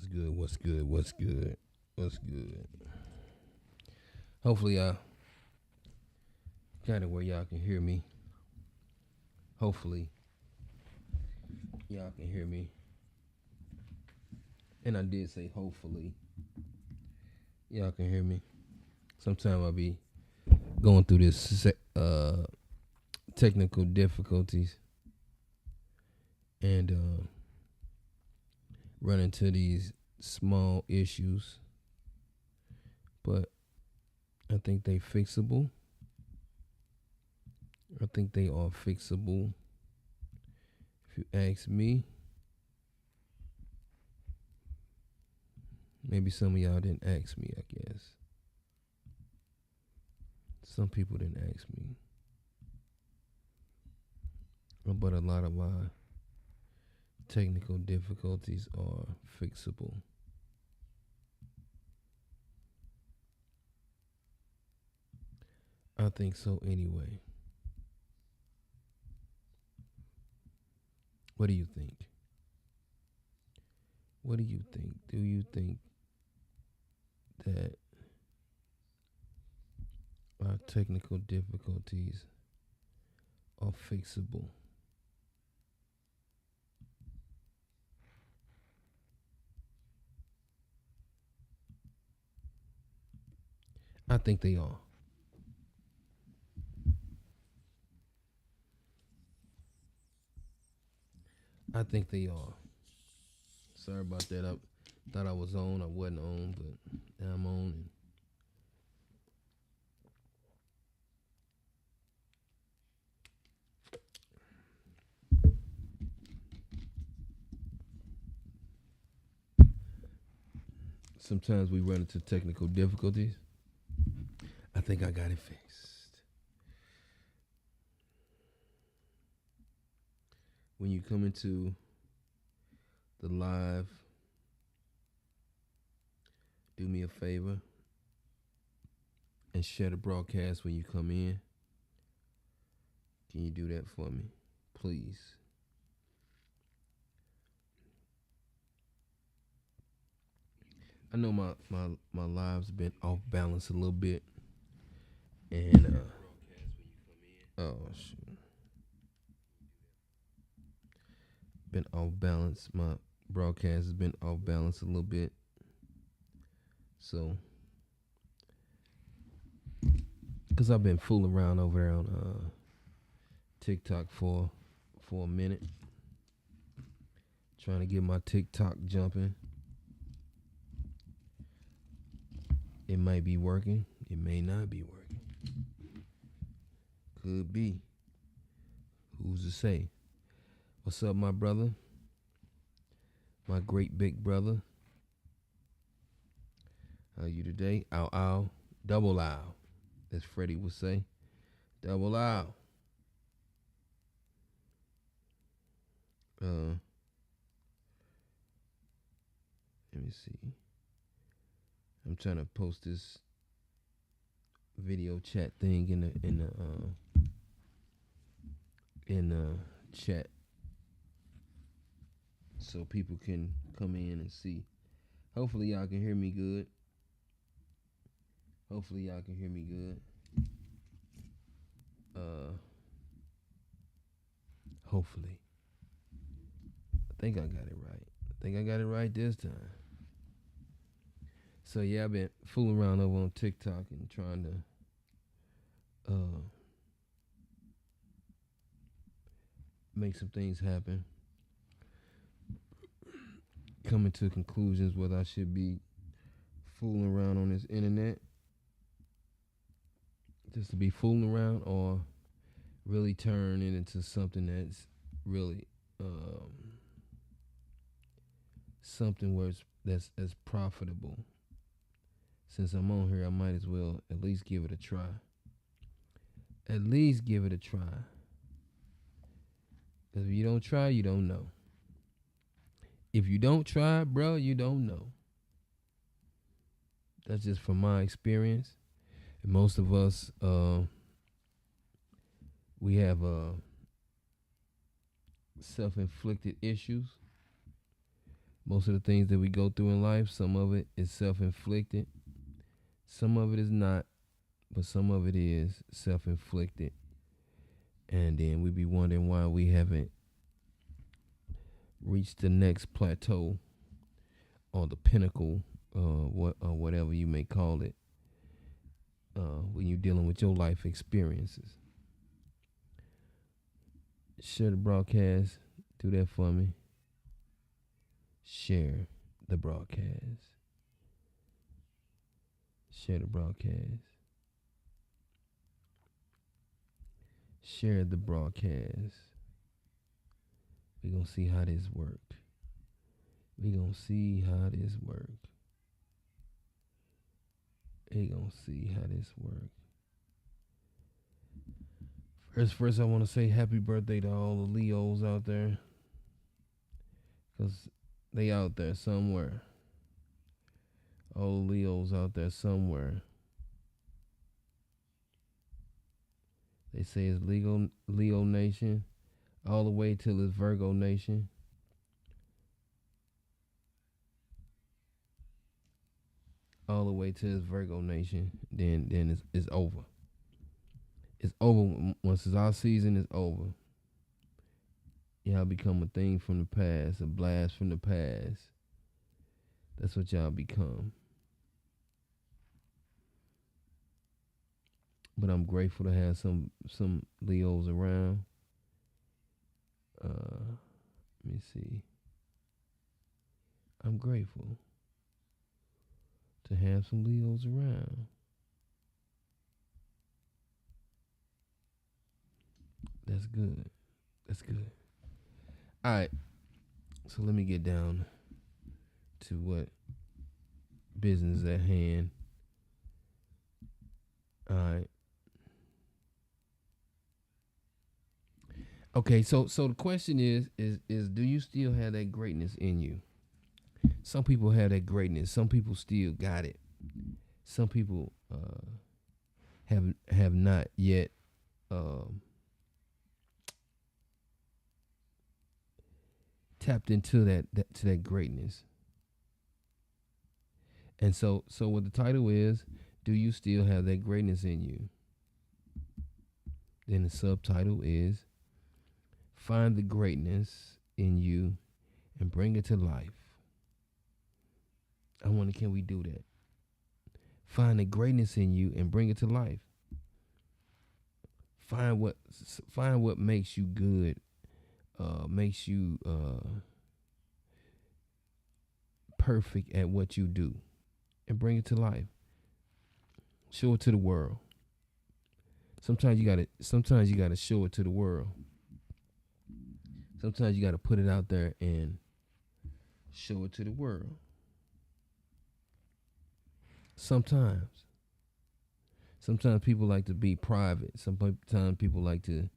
What's good? What's good? What's good? What's good? Hopefully, I got it where y'all can hear me. Hopefully, y'all can hear me. And I did say hopefully y'all can hear me. Sometimes I'll be going through this technical difficulties and run into these small issues, but I think they fixable. I think they are fixable. If you ask me, maybe some of y'all didn't ask me, I guess. Some people didn't ask me. But a lot of my technical difficulties are fixable. I think so anyway. What do you think? What do you think? Do you think that our technical difficulties are fixable? I think they are. I think they are. Sorry about that. I thought I was on. I wasn't on, but now I'm on. And sometimes we run into technical difficulties. I think I got it fixed. When you come into the live, do me a favor and share the broadcast when you come in. Can you do that for me, please? I know my live's been off balance a little bit, and oh shoot, been off balance. My broadcast has been off balance a little bit, so because I've been fooling around over there on TikTok for a minute, trying to get my TikTok jumping. It might be working. It may not be working. Could be. Who's to say? What's up, my brother? My great big brother. How you today? Ow, ow. Double ow, as Freddie would say. Double ow. Let me see. I'm trying to post this video chat thing in the chat so people can come in and see. Hopefully y'all can hear me good. Hopefully y'all can hear me good. Hopefully. I think I got it right. I think I got it right this time. So yeah, I've been fooling around over on TikTok and trying to make some things happen. Coming to conclusions whether I should be fooling around on this internet just to be fooling around or really turn it into something that's really something where that's profitable. Since I'm on here, I might as well at least give it a try. At least give it a try. Because if you don't try, you don't know. If you don't try, bro, you don't know. That's just from my experience. And most of us, we have self-inflicted issues. Most of the things that we go through in life, some of it is self-inflicted, some of it is not, but some of it is self-inflicted. And then we be wondering why we haven't reached the next plateau or the pinnacle, whatever you may call it, when you're dealing with your life experiences. Share the broadcast. Do that for me. Share the broadcast. Share the broadcast. Share the broadcast. We're going to see how this work. We're going to see how this work. We're going to see how this work. First, I want to say happy birthday to all the Leos out there. Because they out there somewhere. All the Leos out there somewhere. They say it's Leo Nation. All the way till it's Virgo Nation. All the way till it's Virgo Nation. Then it's over. It's over. Once it's our season, it's over. Y'all become a thing from the past, a blast from the past. That's what y'all become. But I'm grateful to have some Leos around. Let me see. I'm grateful to have some Leos around. That's good. That's good. All right. So let me get down to what business at hand. All right. Okay, so the question is do you still have that greatness in you? Some people have that greatness. Some people still got it. Some people have not yet tapped into that greatness. And so what the title is, do you still have that greatness in you? Then the subtitle is, find the greatness in you and bring it to life. I wonder, can we do that? Find the greatness in you and bring it to life. Find what makes you good, makes you perfect at what you do, and bring it to life. Show it to the world. Sometimes you gotta show it to the world. Sometimes you gotta put it out there and show it to the world. Sometimes people like to be private. Sometimes people like to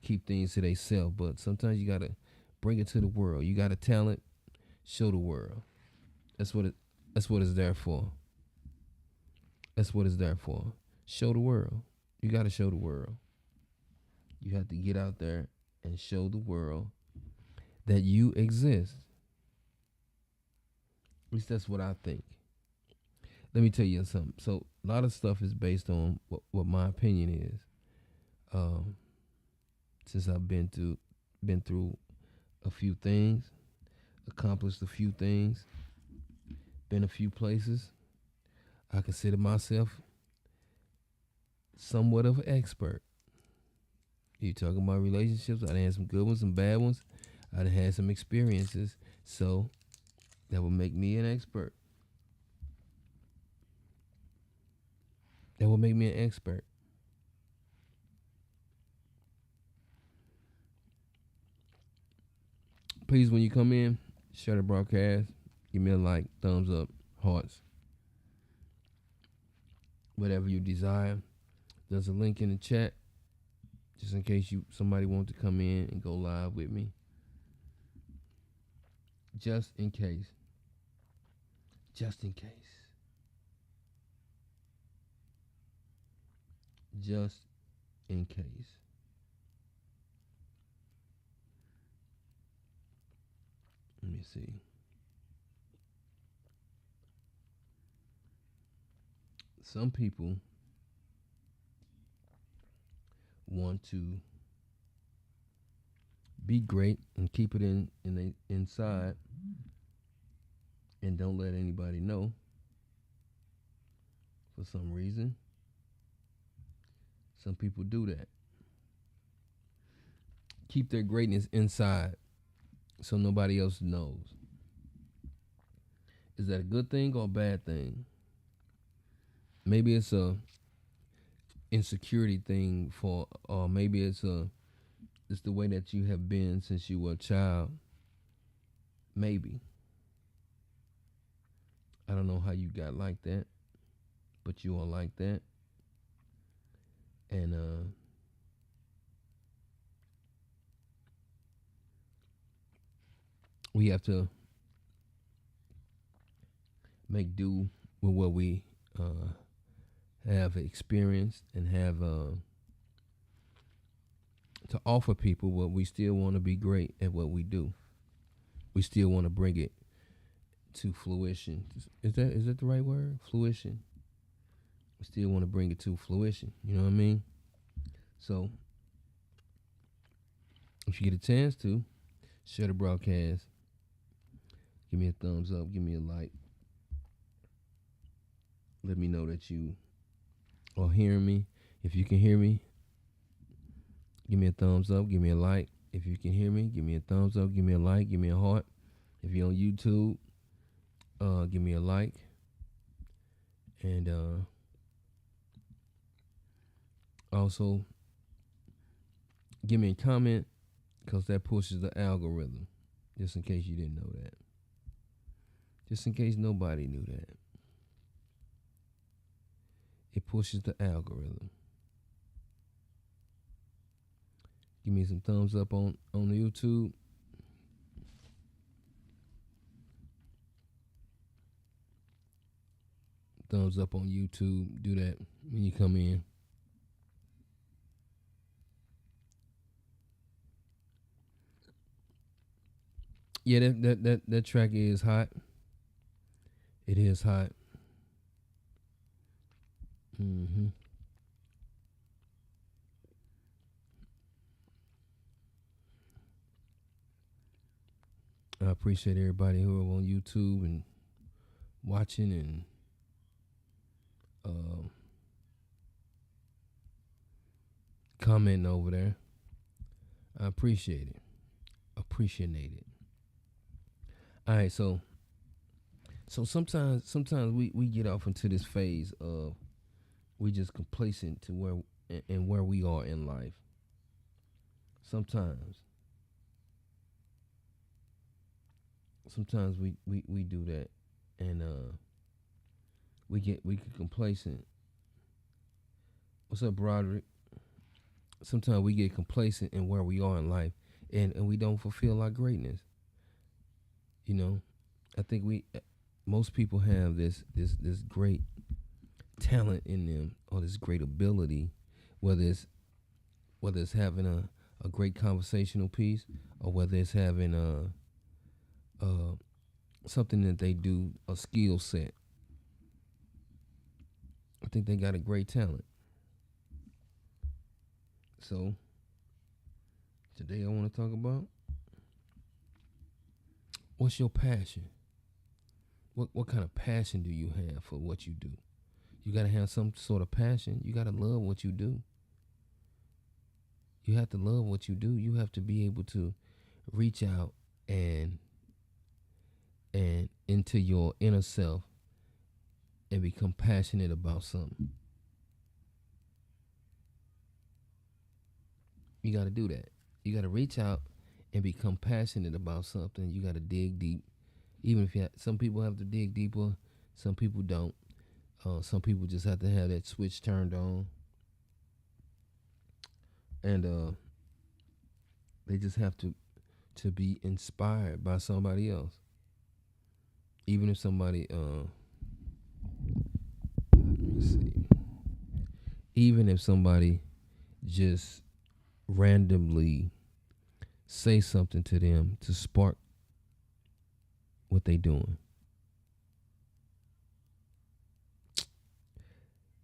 keep things to themselves. But sometimes you gotta bring it to the world. You got a talent, show the world. That's what it's there for. That's what it's there for. Show the world. You gotta show the world. You have to get out there and show the world that you exist. At least that's what I think. Let me tell you something. So a lot of stuff is based on what my opinion is. Since I've been through a few things, accomplished a few things, been a few places, I consider myself somewhat of an expert. You talking about relationships? I done had some good ones, some bad ones. I done had some experiences, so that would make me an expert. That will make me an expert. Please, when you come in, share the broadcast. Give me a like, thumbs up, hearts, whatever you desire. There's a link in the chat, just in case somebody wants to come in and go live with me. Just in case. Just in case. Just in case. Let me see. Some people want to be great and keep it in they inside and don't let anybody know for some reason. Some people do that. Keep their greatness inside so nobody else knows. Is that a good thing or a bad thing? Maybe it's a insecurity thing for, or maybe it's the way that you have been since you were a child. Maybe. I don't know how you got like that, but you are like that. And we have to make do with what we have experienced and have to offer people, but we still want to be great at what we do. We still want to bring it to fruition. Is that the right word? Fruition. We still want to bring it to fruition. You know what I mean? So if you get a chance to share the broadcast, give me a thumbs up, give me a like. Let me know that you are hearing me. If you can hear me, give me a thumbs up, give me a like. If you can hear me, give me a thumbs up, give me a like, give me a heart. If you're on YouTube, give me a like. And also give me a comment, because that pushes the algorithm. Just in case you didn't know that. Just in case nobody knew that. It pushes the algorithm. Give me some thumbs up on the YouTube. Thumbs up on YouTube. Do that when you come in. Yeah, that track is hot. It is hot. I appreciate everybody who are on YouTube and watching and commenting over there. I appreciate it. Appreciate it. All right, so sometimes we get off into this phase of we just complacent to where we are in life. Sometimes we do that, and we get complacent. What's up, Broderick? Sometimes we get complacent in where we are in life, and we don't fulfill our greatness. You know, I think most people have this great talent in them, or this great ability, whether it's having a great conversational piece, or whether it's having something that they do, a skill set. I think they got a great talent. So today I want to talk about, what's your passion? What kind of passion do you have for what you do? You got to have some sort of passion. You got to love what you do. You have to love what you do. You have to be able to reach out and into your inner self and become passionate about something. You got to do that. You got to reach out and become passionate about something. You got to dig deep. Even if some people have to dig deeper, some people don't. Some people just have to have that switch turned on, and they just have to be inspired by somebody else. Even if somebody, let me see. Even if somebody just randomly say something to them to spark what they doing.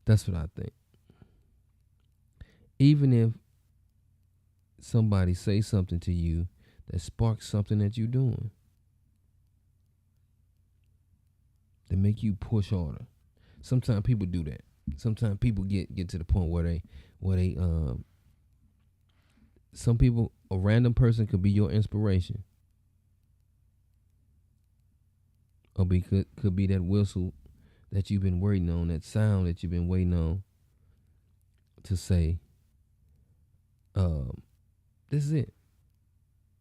That's what I think. Even if somebody say something to you that sparks something that you're doing, that make you push harder. Sometimes people do that. Sometimes people get to the point where they some people, a random person could be your inspiration, or could be that whistle that you've been waiting on, that sound that you've been waiting on to say, this is it.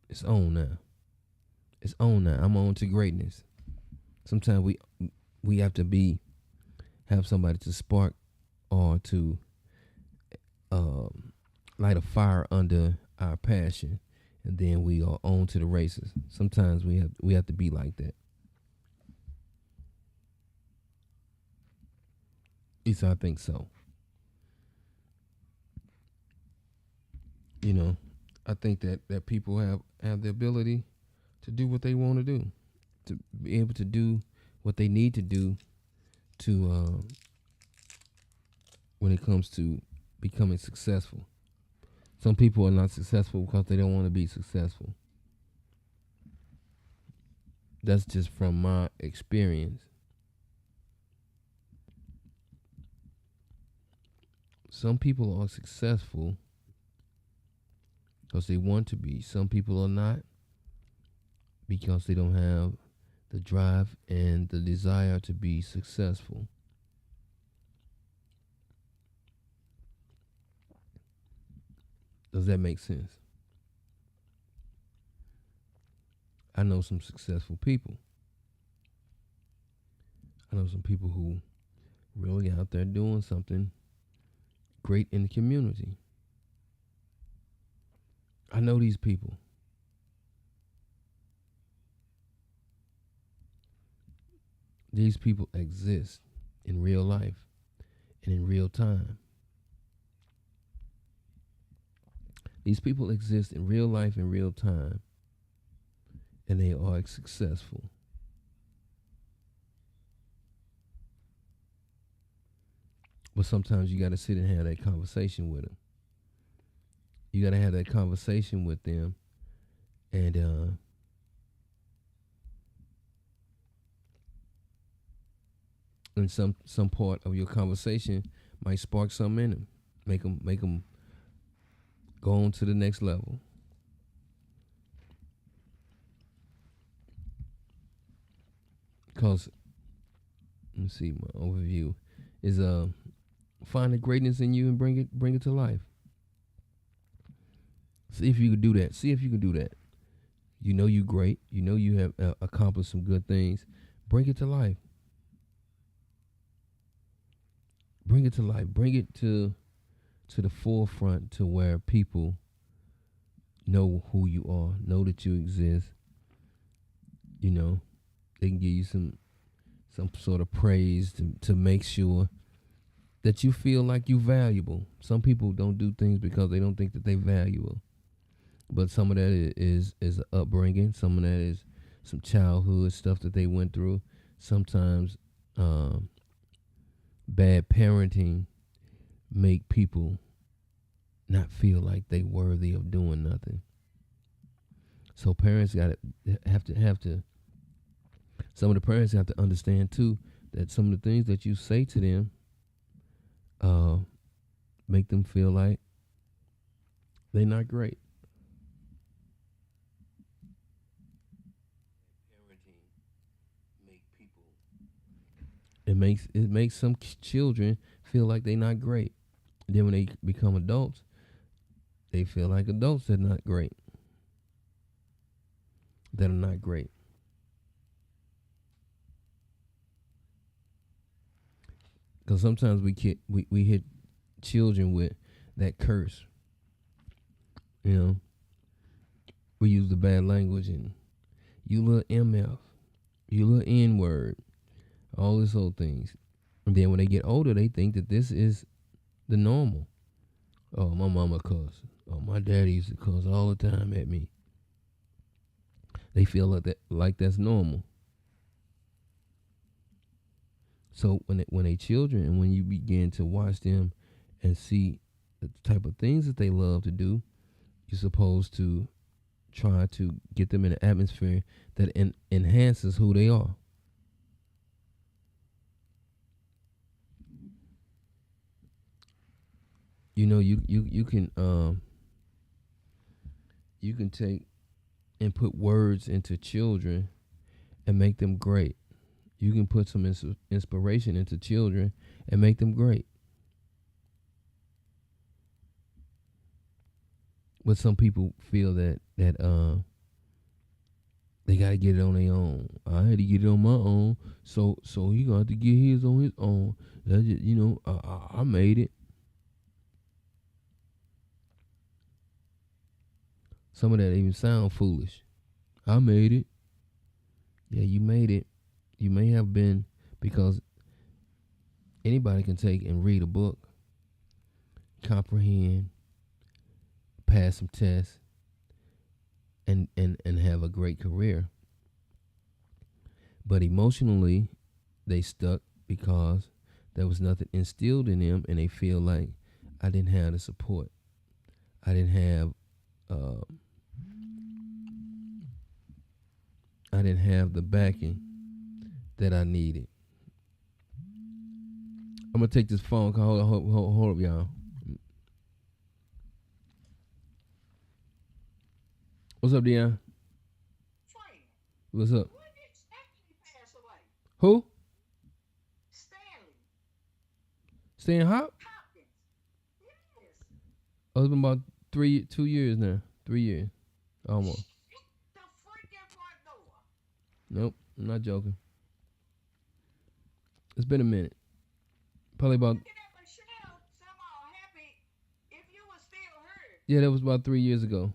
It's on now. It's on now. I'm on to greatness. Sometimes we have to have somebody to spark or to light a fire under our passion, and then we are on to the races. Sometimes we have to be like that. At least I think so. You know, I think that people have the ability to do what they want to do, to be able to do what they need to do to when it comes to becoming successful. Some people are not successful because they don't want to be successful. That's just from my experience. Some people are successful because they want to be. Some people are not because they don't have the drive and the desire to be successful. Does that make sense? I know some successful people. I know some people who really out there doing something great in the community. I know these people. These people exist in real life and in real time. These people exist in real life and real time, and they are successful. But sometimes you got to sit and have that conversation with them. You got to have that conversation with them, and some part of your conversation might spark something in them, make them go on to the next level. Because let me see, my overview is find the greatness in you and bring it to life. See if you can do that. See if you can do that. You know you great. You know you have accomplished some good things. Bring it to life. Bring it to life. Bring it to the forefront, to where people know who you are, know that you exist. You know, they can give you some sort of praise to make sure that you feel like you're valuable. Some people don't do things because they don't think that they're valuable. But some of that is upbringing. Some of that is some childhood stuff that they went through. Sometimes bad parenting make people not feel like they worthy of doing nothing. So parents have to. Some of the parents have to understand too that some of the things that you say to them make them feel like they're not great. It makes some children feel like they're not great. Then when they become adults, they feel like adults that are not great. That are not great. Because sometimes we hit children with that curse. You know, we use the bad language and you little MF, you little N word, all these old things. And then when they get older, they think that this is the normal. Oh, my mama cuss. Oh, my daddy used to cuss all the time at me. They feel like that's normal. So when they children, and when you begin to watch them and see the type of things that they love to do, you're supposed to try to get them in an atmosphere that enhances who they are. You know, you can take and put words into children and make them great. You can put some inspiration into children and make them great. But some people feel that they gotta get it on their own. I had to get it on my own, so he got to get his on his own. That just, I made it. Some of that even sound foolish. I made it. Yeah, you made it. You may have been, because anybody can take and read a book, comprehend, pass some tests, and have a great career. But emotionally, they stuck because there was nothing instilled in them, and they feel like I didn't have the support. I didn't have uh, I didn't have the backing that I needed. I'm gonna take this phone call. Hold up, y'all. What's up, Dion? What's up? Who? Stan Hop? Oh, it's been about 2 years now. 3 years, almost. Nope, I'm not joking. It's been a minute. Probably about. Yeah, that was about 3 years ago.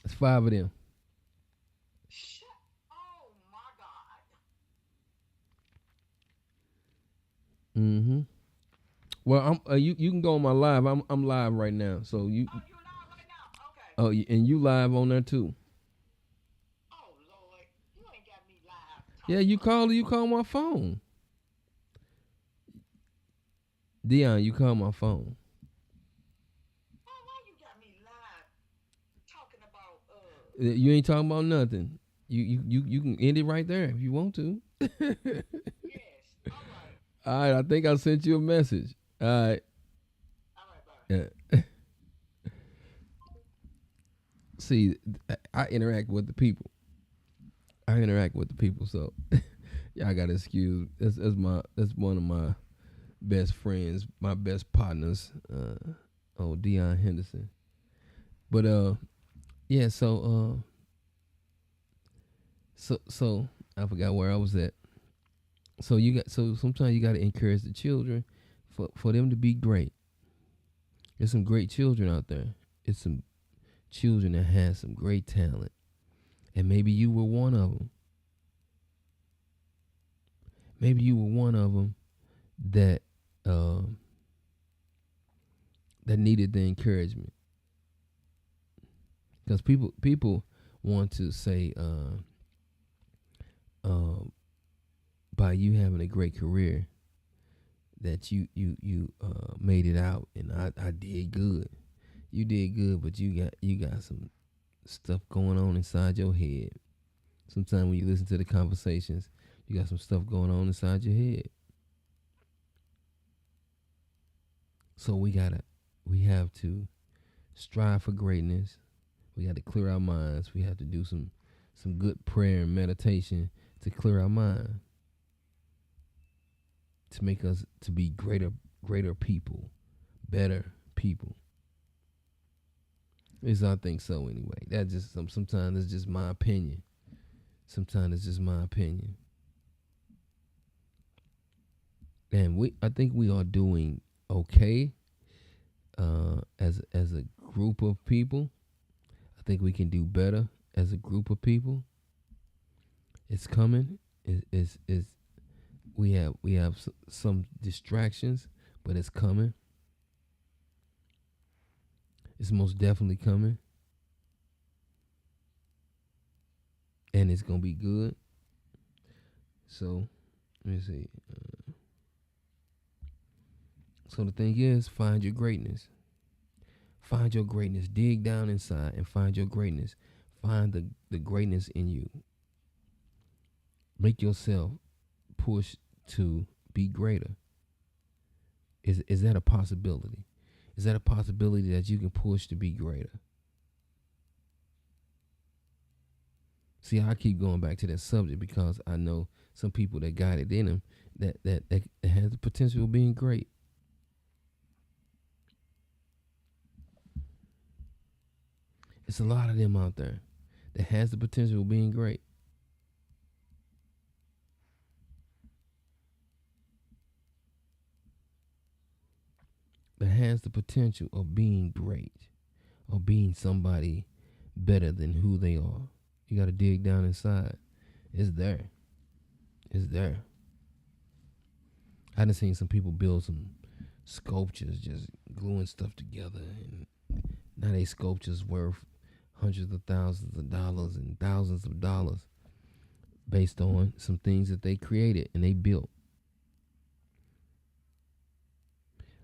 It's five of them. Mm-hmm. Well, you can go on my live. I'm live right now. So you. Oh, and you live on there too. Yeah, you call my phone. Dion, you call my phone. You ain't talking about nothing. You can end it right there if you want to. All right, I think I sent you a message. All right. Yeah. See, I interact with the people. I interact with the people, so y'all got to excuse. That's one of my best friends, my best partners. Dion Henderson. But yeah. So I forgot where I was at. So sometimes you got to encourage the children for them to be great. There's some great children out there. It's some children that have some great talent, and maybe you were one of them. Maybe you were one of them that uh, that needed the encouragement, because people want to say by you having a great career that you made it out, and I did good. You did good, but you got some stuff going on inside your head. Sometimes when you listen to the conversations, you got some stuff going on inside your head. So we have to strive for greatness. We got to clear our minds. We have to do some good prayer and meditation to clear our mind, to make us to be greater people, better people. At least I think so anyway. That just sometimes it's just my opinion. Sometimes it's just my opinion. And I think we are doing okay as a group of people. I think we can do better as a group of people. It's coming. It's we have some distractions, but it's coming. It's most definitely coming. and it's gonna be good. So let me see. So the thing is, find your greatness. Find your greatness. Dig down inside and find your greatness. Find the greatness in you. Make yourself push to be greater. Is that a possibility? Is that a possibility that you can push to be greater? See, I keep going back to that subject because I know some people that got it in them that has the potential of being great. It's a lot of them out there that has the potential of being great. That has the potential of being great or being somebody better than who they are. You got to dig down inside. It's there. It's there. I done seen some people build some sculptures, just gluing stuff together, and now they sculptures worth hundreds of thousands of dollars and thousands of dollars based on some things that they created and they built.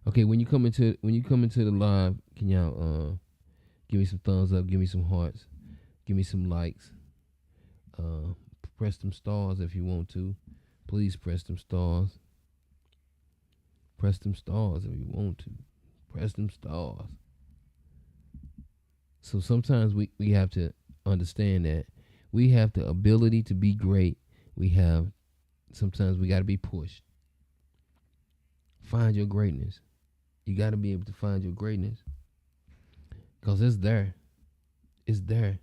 Okay, when you come into the live, can y'all give me some thumbs up, give me some hearts, give me some likes, press them stars if you want to. Please press them stars. Press them stars if you want to. Press them stars. So sometimes we have to understand that we have the ability to be great. Sometimes we got to be pushed. Find your greatness. You got to be able to find your greatness because it's there. It's there.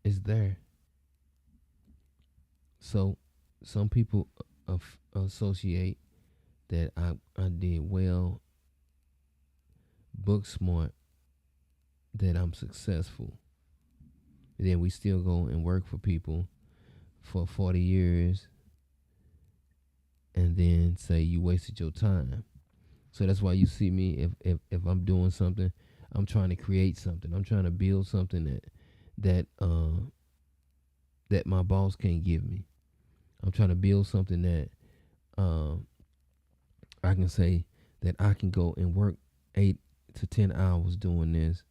It's there. So some people associate that I did well, book smart, that I'm successful. And then we still go and work for people for 40 years and then say you wasted your time. So that's why you see me if I'm doing something, I'm trying to create something. I'm trying to build something that my boss can't give me. I'm trying to build something that I can say that I can go and work 8 to 10 hours doing this,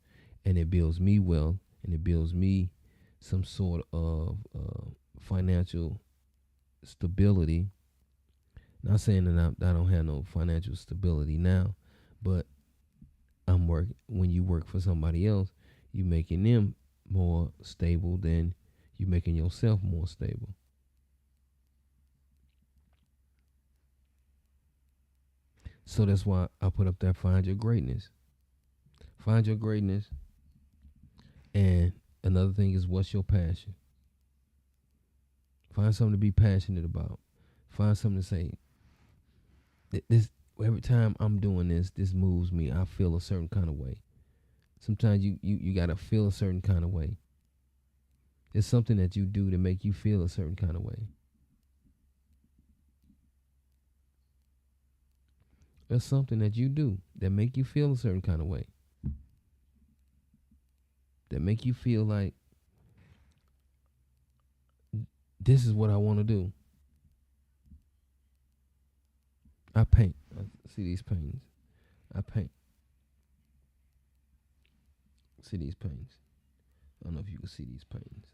and it builds me wealth, and it builds me some sort of financial stability. Not saying that I don't have no financial stability now, but when you work for somebody else, you making them more stable than you making yourself more stable. So that's why I put up there, find your greatness. Find your greatness. And another thing is, what's your passion? Find something to be passionate about. Find something to say, this every time I'm doing this moves me. I feel a certain kind of way. Sometimes you gotta feel a certain kind of way. It's something that you do to make you feel a certain kind of way. There's something that you do that make you feel a certain kind of way. That make you feel like this is what I want to do. I paint. I see these paintings. I paint. See these paintings. I don't know if you can see these paintings.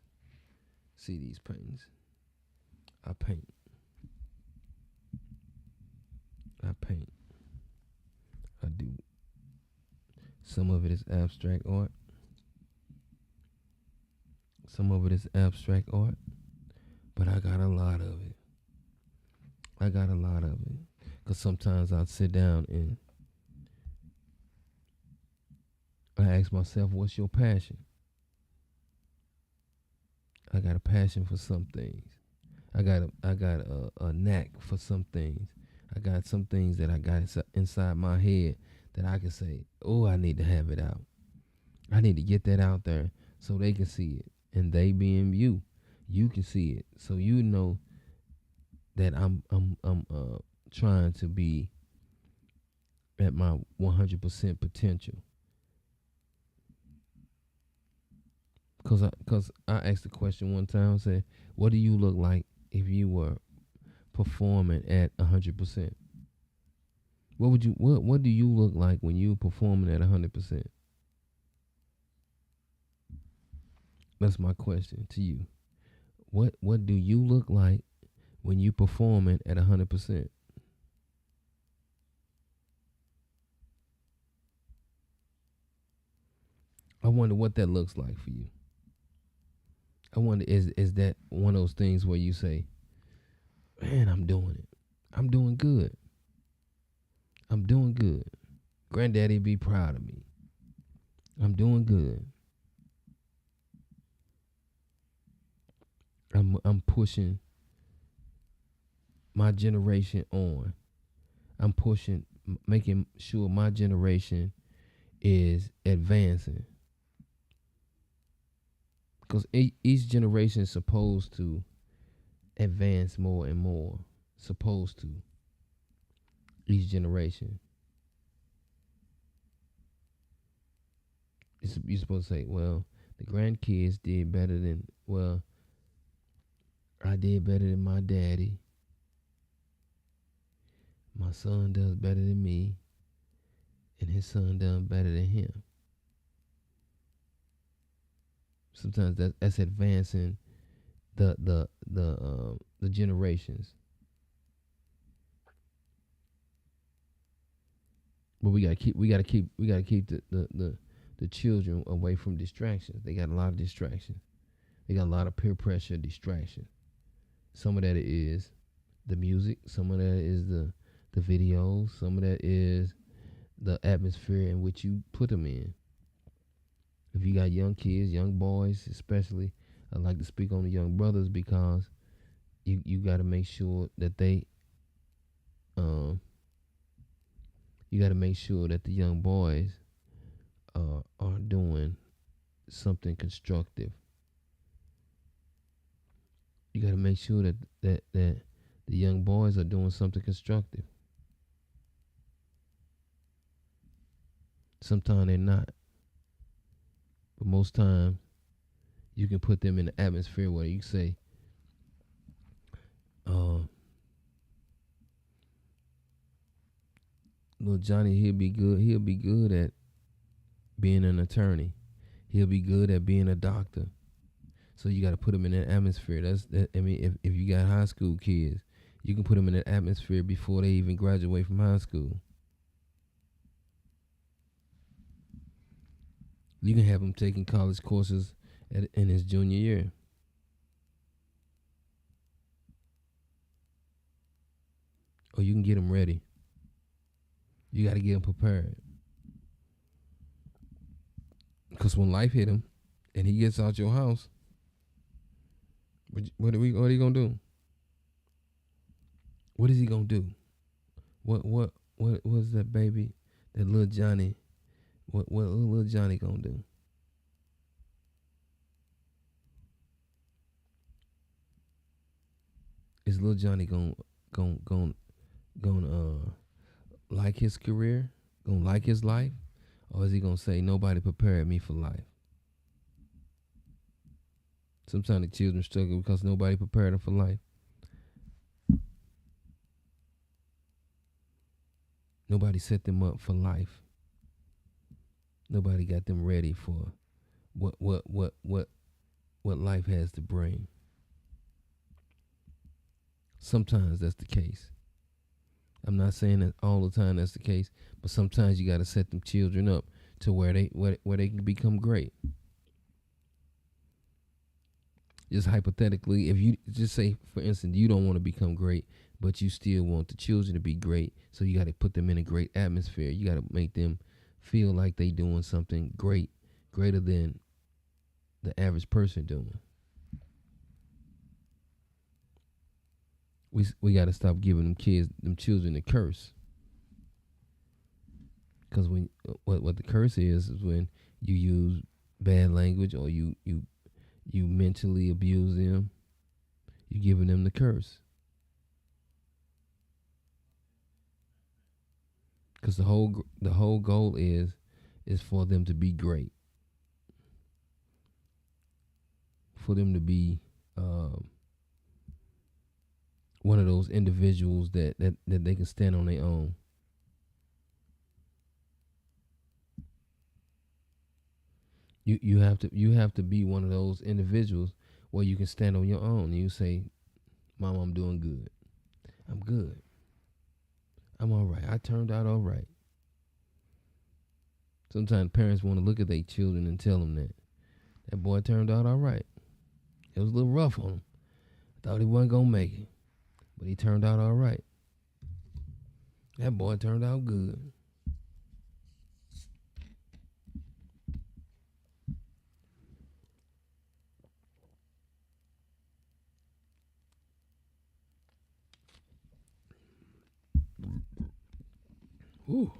See these paintings. I paint. I paint. I do. Some of it is abstract art. Some of it is abstract art. But I got a lot of it. I got a lot of it. Because sometimes I'd sit down and I ask myself, what's your passion? I got a passion for some things. I got a knack for some things. I got some things that I got inside my head that I can say, oh, I need to have it out. I need to get that out there so they can see it. And they being you can see it. So you know that I'm trying to be at my 100% potential. Cause I asked the question one time. I said, "What do you look like if you were performing at 100%? What do you look like when you performing at 100%?" That's my question to you. What do you look like when you performing at 100%? I wonder what that looks like for you. I wonder, is that one of those things where you say, "Man, I'm doing it. I'm doing good. I'm doing good. Granddaddy be proud of me. I'm doing good. I'm pushing my generation on. I'm pushing, making sure my generation is advancing." Because each generation is supposed to advance more and more. Supposed to, each generation. You're supposed to say, well, the grandkids did better than, well, I did better than my daddy. My son does better than me, and his son done better than him. Sometimes that's advancing the generations. But we gotta keep the children away from distractions. They got a lot of distractions. They got a lot of peer pressure distraction. Some of that is the music. Some of that is the videos. Some of that is the atmosphere in which you put them in. If you got young kids, young boys especially, I like to speak on the young brothers because you got to make sure that um you got to make sure that the young boys are doing something constructive. You got to make sure that the young boys are doing something constructive. Sometimes they're not, but most times you can put them in the atmosphere where you say, uh, "Little Johnny, he'll be good. He'll be good at being an attorney. He'll be good at being a doctor." So you got to put them in that atmosphere. I mean, if you got high school kids, you can put them in that atmosphere before they even graduate from high school. You can have them taking college courses in his junior year. Or you can get them ready. You got to get them prepared. Because when life hit him and he gets out your house, what are you going to do? What is he going to do? What was that baby? That little Johnny. What little Johnny going to do? Is little Johnny going to like his career? Going to like his life? Or is he going to say, nobody prepared me for life? Sometimes the children struggle because nobody prepared them for life. Nobody set them up for life. Nobody got them ready for what life has to bring. Sometimes that's the case. I'm not saying that all the time that's the case, but sometimes you got to set them children up to where they can become great. Just hypothetically, if you just say, for instance, you don't want to become great, but you still want the children to be great, so you got to put them in a great atmosphere. You got to make them feel like they doing something great, greater than the average person doing. We got to stop giving them children, a curse. Because when what the curse is when you use bad language or you mentally abuse them, you giving them the curse. Because the whole goal is for them to be great. for them to be one of those individuals that they can stand on their own. You have to be one of those individuals where you can stand on your own and you say, Mom, I'm doing good. I'm good. I'm all right. I turned out all right. Sometimes parents want to look at their children and tell them that boy turned out all right. It was a little rough on him. Thought he wasn't going to make it, but he turned out all right. That boy turned out good. Ooh.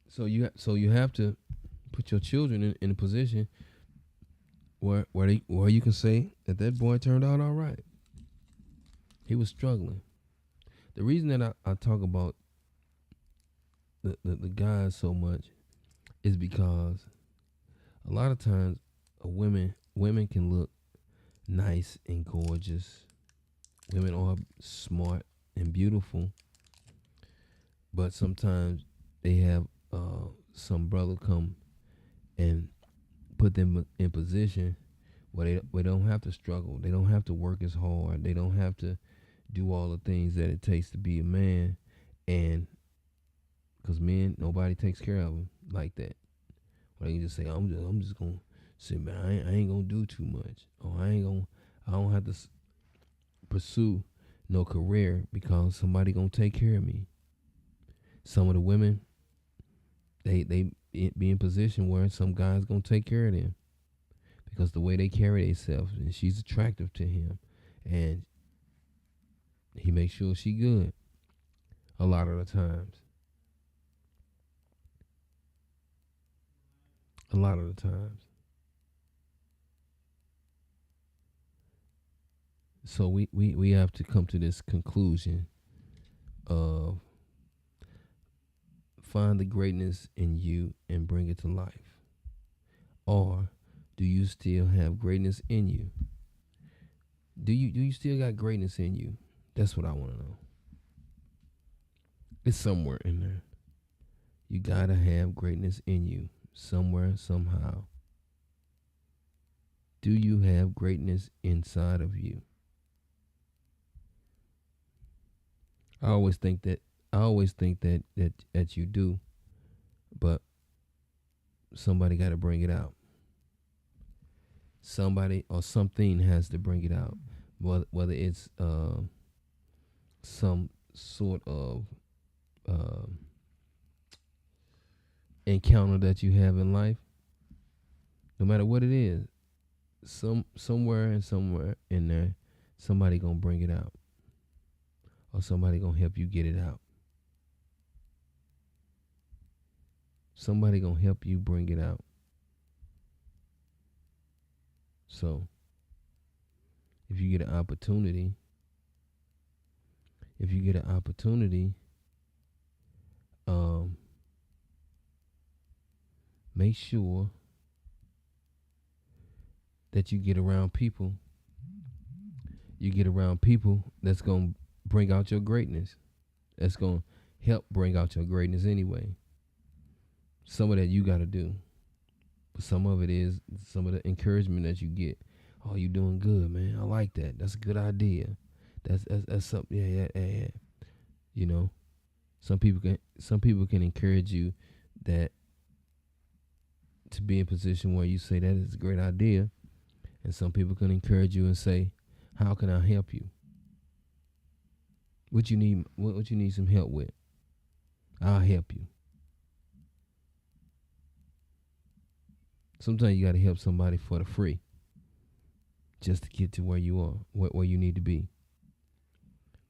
So you have to put your children in a position where you can say that boy turned out all right. He was struggling. The reason that I talk about the guys so much is because a lot of times women can look nice and gorgeous. Women are smart and beautiful, but sometimes they have some brother come and put them in position where they don't have to struggle. They don't have to work as hard. They don't have to do all the things that it takes to be a man. And because men, nobody takes care of them like that. Or they can just say, I'm just gonna say, man, I ain't gonna do too much, or I don't have to pursue no career because somebody gonna take care of me. Some of the women, they be in position where some guy's gonna take care of them because the way they carry themselves, and she's attractive to him, and he makes sure she good a lot of the times. A lot of the times. So we have to come to this conclusion of find the greatness in you and bring it to life. Or do you still have greatness in you? Do you still got greatness in you? That's what I want to know. It's somewhere in there. You gotta have greatness in you somewhere, somehow. Do you have greatness inside of you? I always think that you do, but somebody got to bring it out. Somebody or something has to bring it out. Whether it's some sort of uh, encounter that you have in life, no matter what it is, somewhere in there, somebody gonna bring it out, or somebody gonna help you get it out. Somebody gonna help you bring it out. So, if you get an opportunity, if you get an opportunity, um, make sure that you get around people. You get around people that's gonna bring out your greatness. That's gonna help bring out your greatness anyway. Some of that you got to do. But some of it is some of the encouragement that you get. Oh, you doing good, man. I like that. That's a good idea. That's something. Yeah. You know, some people can encourage you that to be in a position where you say that is a great idea, and some people can encourage you and say, "How can I help you? What you need? What you need some help with? I'll help you." Sometimes you got to help somebody for the free, just to get to where you are, where you need to be.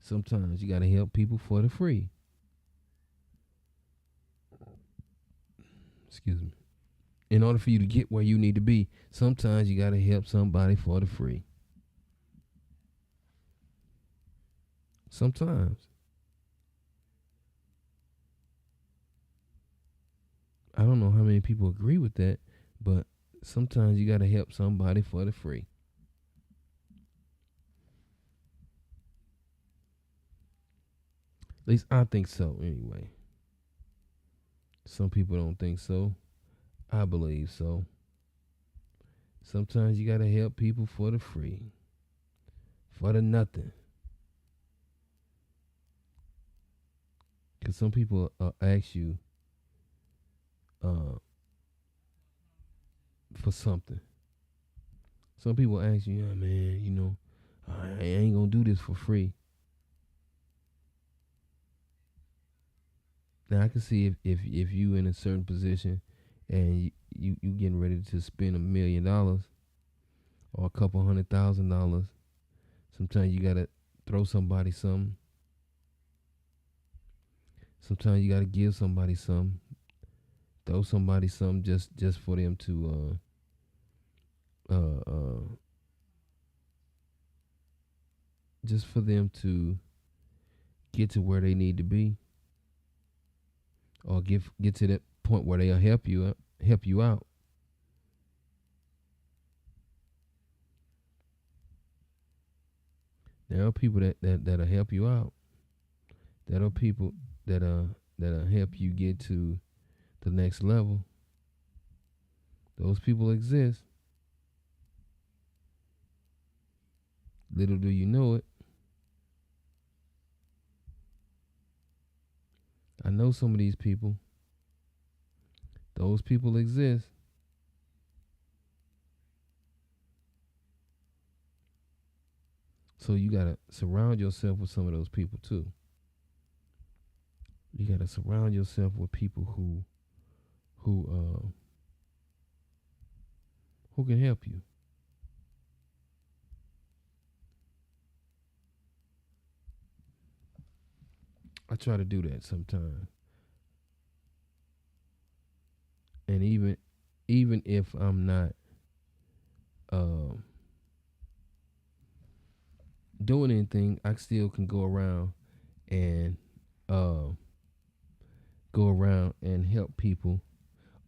Sometimes you got to help people for the free. Excuse me. In order for you to get where you need to be, sometimes you got to help somebody for the free. Sometimes. I don't know how many people agree with that, but Sometimes you gotta help somebody for the free. At least I think so anyway. Some people don't think so. I believe so. Sometimes you gotta help people for the free. For the nothing. Cause some people ask you uh, for something. Some people ask you, yeah, man, I ain't gonna do this for free. Now I can see if you in a certain position and you getting ready to spend $1 million or a couple $100,000. Sometimes you gotta throw somebody something. Sometimes you gotta give somebody something. Throw somebody something just for them to just for them to get to where they need to be, or get to that point where they'll help you out. There are people that'll help you out. There are people that'll help you get to the next level. Those people exist. Little do you know it. I know some of these people. Those people exist. So you gotta surround yourself with some of those people too. You gotta surround yourself with people who who can help you. I try to do that sometimes, and even if I'm not uh, doing anything, I still can and uh, go around and help people,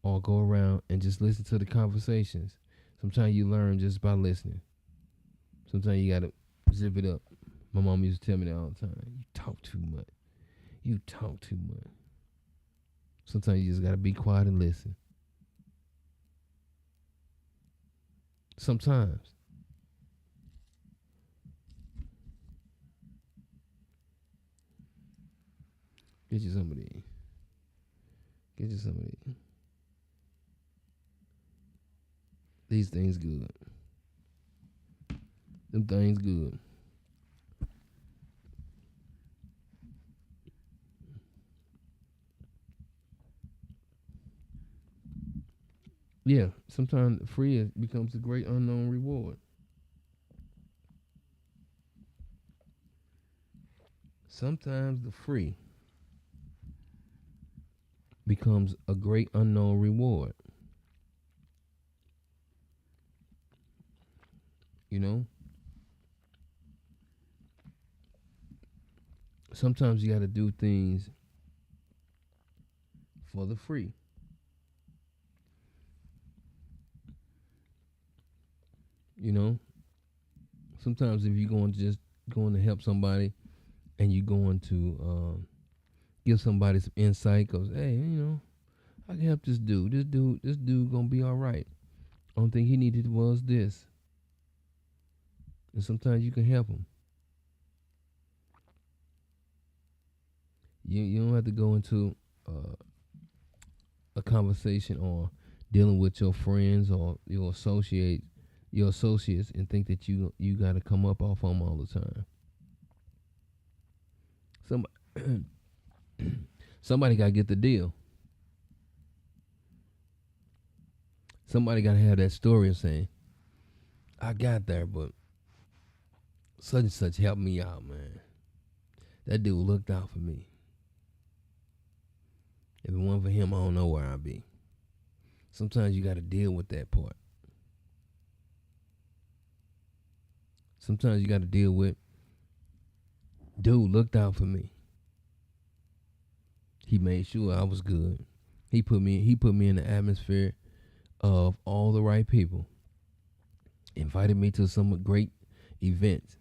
or go around and just listen to the conversations. Sometimes you learn just by listening. Sometimes you gotta zip it up. My mom used to tell me that all the time. You talk too much. You talk too much. Sometimes you just gotta be quiet and listen. Sometimes. Get you some of these. Get you some of these. These things good. Them things good. Yeah, sometimes free becomes a great unknown reward. Sometimes the free becomes a great unknown reward. You know? Sometimes you got to do things for the free. You know? Sometimes if you're going to help somebody and you're going to give somebody some insight, cause hey, I can help this dude. This dude gonna be all right. Only thing he needed was this. And sometimes you can help him. You don't have to go into a conversation or dealing with your friends or your associates, and think that you got to come up off them all the time. Somebody somebody got to get the deal. Somebody got to have that story of saying, I got there, but such and such helped me out, man. That dude looked out for me. If it wasn't for him, I don't know where I'd be. Sometimes you got to deal with that part. Sometimes you got to deal with, dude looked out for me. He made sure I was good. He put me in the atmosphere of all the right people. Invited me to some great events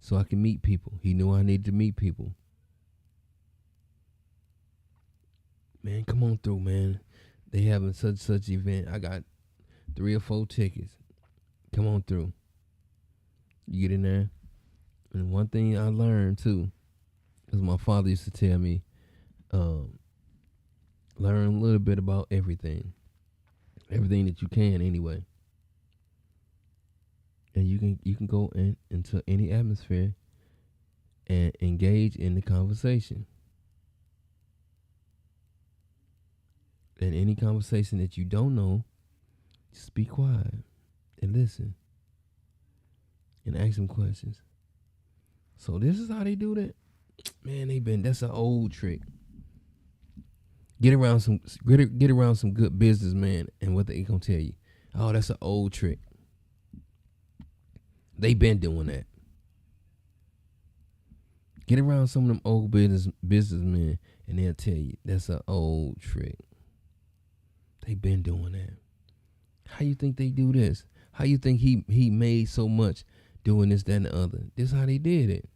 so I can meet people. He knew I needed to meet people. Man, come on through, man. They having such event. I got 3 or 4 tickets. Come on through. You get in there. And one thing I learned too, because my father used to tell me, learn a little bit about everything. Everything that you can anyway. And you can go into any atmosphere and engage in the conversation. And any conversation that you don't know, just be quiet and listen and ask them questions. So this is how they do that. Man, that's an old trick. Get around some good businessmen and what they gonna tell you. Oh, that's an old trick. They been doing that. Get around some of them old businessmen and they'll tell you that's an old trick. They been doing that. How you think they do this? How you think he made so much doing this, that, and the other? This is how they did it.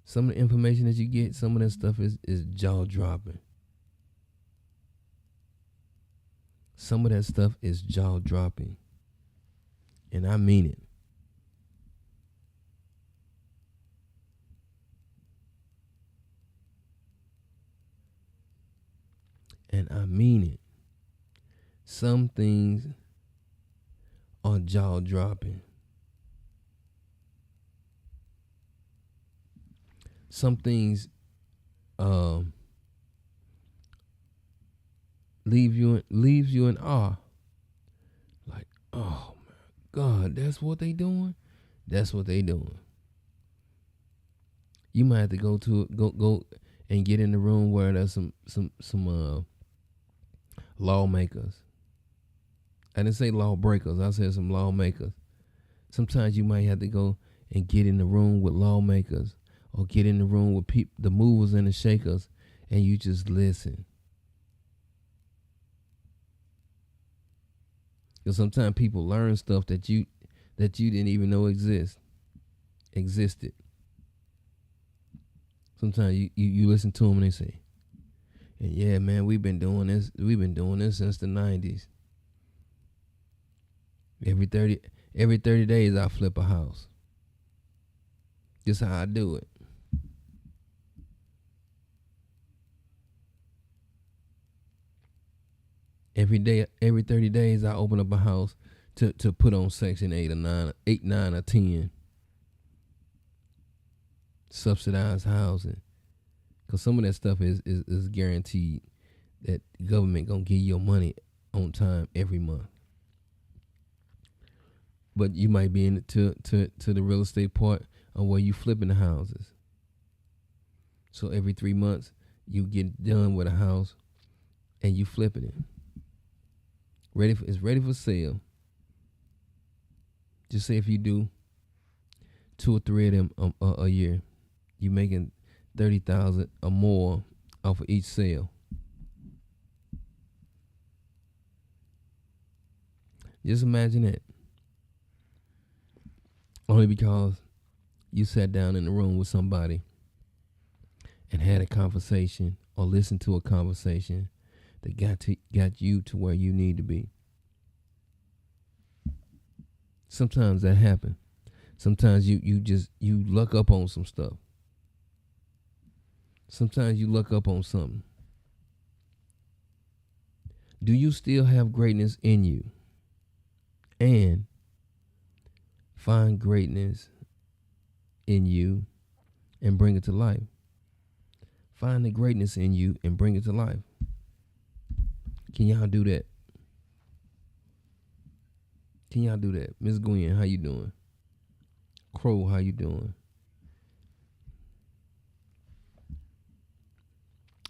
Some of the information that you get, some of that stuff is jaw dropping. Some of that stuff is jaw dropping. And I mean it. And I mean it. Some things are jaw dropping. Some things leaves you in awe. Like, oh my God, that's what they doing? That's what they doing. You might have to go and get in the room where there's some lawmakers. I didn't say lawbreakers. I said some lawmakers. Sometimes you might have to go and get in the room with lawmakers or get in the room with the movers and the shakers, and you just listen. Because sometimes people learn stuff that you didn't even know existed. Sometimes you listen to them and they say, and yeah, man, we've been doing this since the 90s. Every 30 days I flip a house. Just how I do it. Every 30 days I open up a house to put on Section 8 or 9, 9 or 10. Subsidized housing. Because some of that stuff is guaranteed that the government gonna give you your money on time every month. But you might be in it to the real estate part of where you flipping the houses. So every 3 months you get done with a house and you flipping it. It's ready for sale. Just say if you do 2 or 3 of them a year, you making $30,000 or more off of each sale. Just imagine that. Only because you sat down in the room with somebody and had a conversation or listened to a conversation that got you to where you need to be. Sometimes that happens. Sometimes you luck up on some stuff. Sometimes you luck up on something. Do you still have greatness in you? And find greatness in you and bring it to life. Find the greatness in you and bring it to life. Can y'all do that? Can y'all do that? Miss Gwen, how you doing? Crow, how you doing?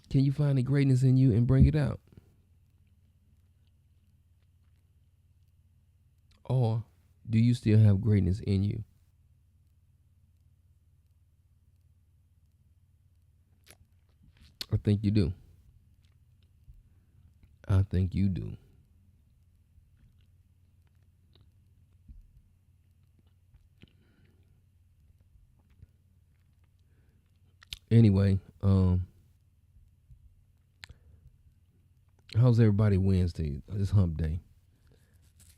Can you find the greatness in you and bring it out? Or do you still have greatness in you? I think you do. I think you do. Anyway, how's everybody Wednesday? This hump day.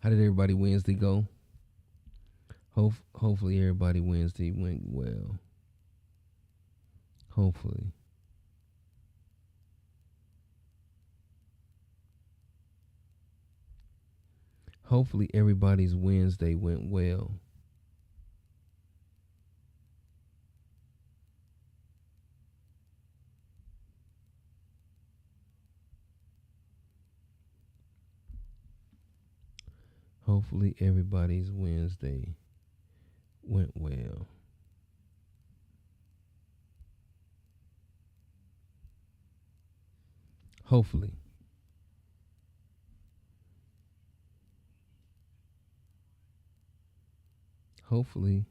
How did everybody Wednesday go? Hopefully everybody Wednesday went well. Hopefully. Hopefully everybody's Wednesday went well. Hopefully everybody's Wednesday went well. Hopefully. Hopefully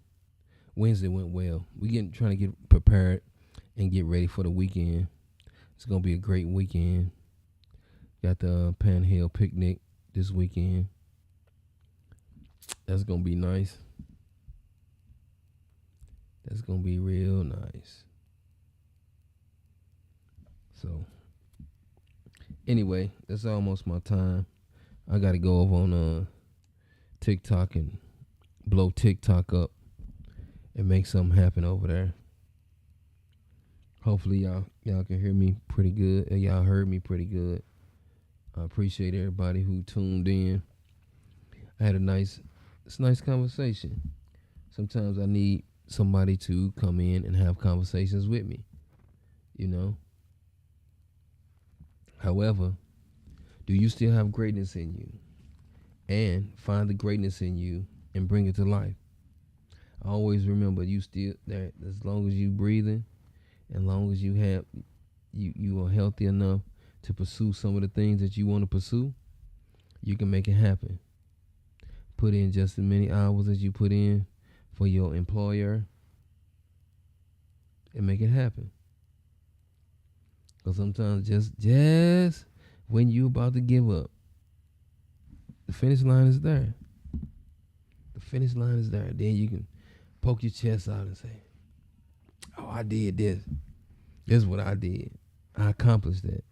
Wednesday went well. We getting trying to get prepared and get ready for the weekend. It's gonna be a great weekend. Got the Pan Hill picnic this weekend. That's gonna be nice. That's gonna be real nice. So anyway, that's almost my time. I gotta go over on TikTok and blow TikTok up and make something happen over there. Hopefully y'all can hear me pretty good. Y'all heard me pretty good. I appreciate everybody who tuned in. I had a nice conversation. Sometimes I need somebody to come in and have conversations with me, you know. However, do you still have greatness in you? And find the greatness in you and bring it to life. Always remember you still there as long as you breathing, as long as you are healthy enough to pursue some of the things that you want to pursue, you can make it happen. Put in just as many hours as you put in for your employer and make it happen. Because sometimes just when you about to give up, the finish line is there. The finish line is there. Then you can poke your chest out and say, oh, I did this. This is what I did. I accomplished that.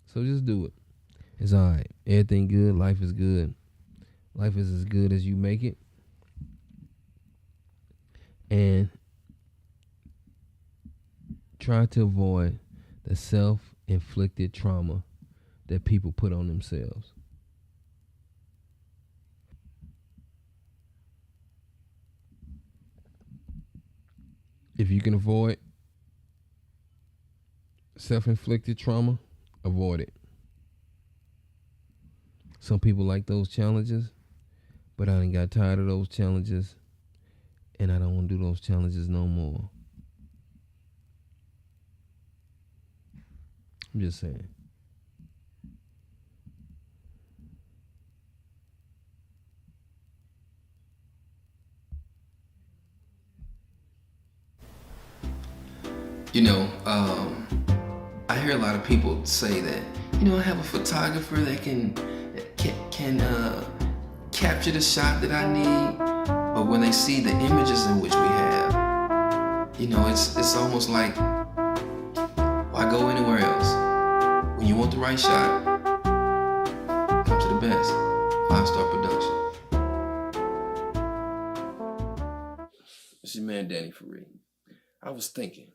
So just do it. It's all right. Everything good. Life is good. Life is as good as you make it. And try to avoid the self-inflicted trauma that people put on themselves. If you can avoid self-inflicted trauma, avoid it. Some people like those challenges, but I done got tired of those challenges, and I don't want to do those challenges no more. I'm just saying. You know, I hear a lot of people say that, I have a photographer that can capture the shot that I need, but when they see the images in which we have, it's almost like, why go anywhere else? When you want the right shot, come to the best. 5-Star Production. It's your man Danny Faree. I was thinking,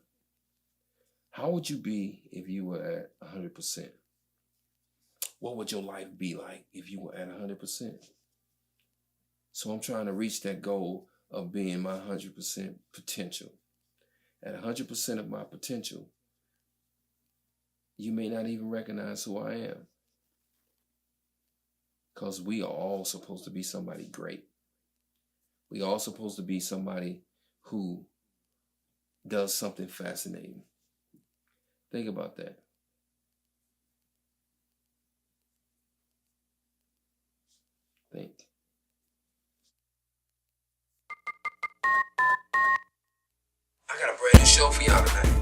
how would you be if you were at 100%? What would your life be like if you were at 100%? So I'm trying to reach that goal of being my 100% potential. At 100% of my potential, you may not even recognize who I am. Because we are all supposed to be somebody great. We all supposed to be somebody who does something fascinating. Think about that. Think. I got a brand new show for y'all tonight.